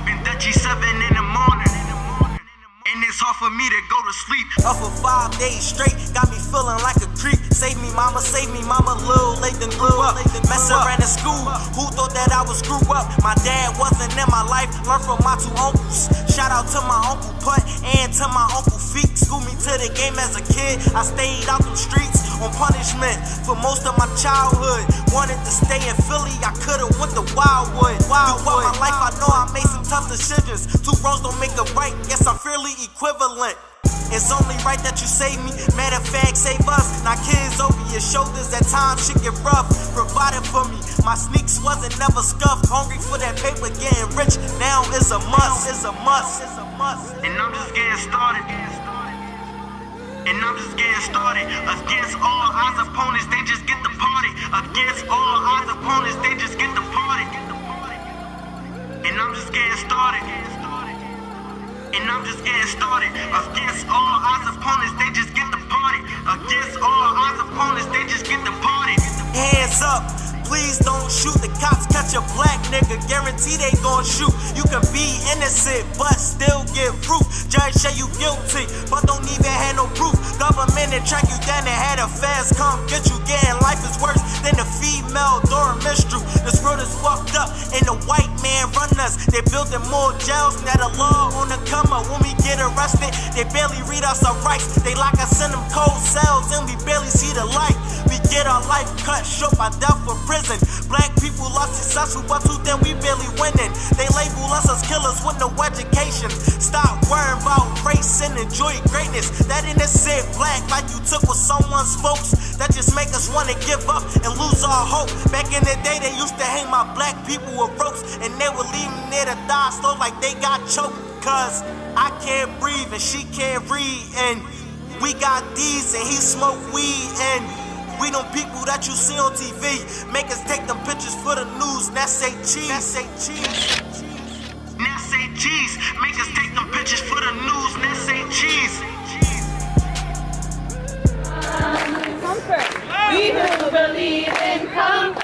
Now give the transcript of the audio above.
smoking Dutchie 7 in the morning. And it's hard for me to go to sleep. Up for 5 days straight, got me feeling like a creep. Save me, mama, little late than grew up. Messing around in school, who thought that I would screw up? My dad wasn't in my life, learned from my 2 uncles. Shout out to my Uncle Putt and to my Uncle Feek. Schooled me to the game as a kid, I stayed out them streets on punishment for most of my childhood. Wanted to stay in Philly, I could've went to Wildwood. Throughout my life, I know I made some tough decisions. 2 wrongs don't make a right, guess I'm fairly equivalent. It's only right that you save me. Matter of fact, save us. Now kids over your shoulders, at times shit get rough. Provided for me, my sneaks wasn't never scuffed. Hungry for that paper, getting rich, now it's a must. It's a must. And I'm just getting started. Against all odds opponents, they just get the party. Against all odds opponents, they just get the party. And I'm just getting started. Against all odds opponents, they just get the party. Against all odds opponents, they just get the party. Hands up, please don't shoot. The cops catch a black nigga, guarantee they gon' shoot. You can be innocent, but still get proof. Judge say you guilty, but don't even have no proof. Government and track you down and had a fast come get you. Getting life is worse than a female during menstrual. This world is fucked up, and the white man run us. They building more jails, now the law on the come up. When we get arrested, they barely read us our rights. They lock us in them cold cells, and we barely see the light. We get our life cut short by death for prison. Black people are successful, but to them we barely winning. They label us as killers with no education. Stop worrying about race and enjoy greatness. That innocent black like you took with someone's folks. That just make us wanna give up and lose our hope. Back in the day, they used to hang my black people with ropes, and they would leave them there to die slow like they got choked. Cause I can't breathe and she can't read, and we got these and he smoke weed, and we them people that you see on TV make us take them pictures for the news. Now say cheese. Now say cheese. Make us take them pictures for the news. Now say cheese. Comfort. We do believe in comfort.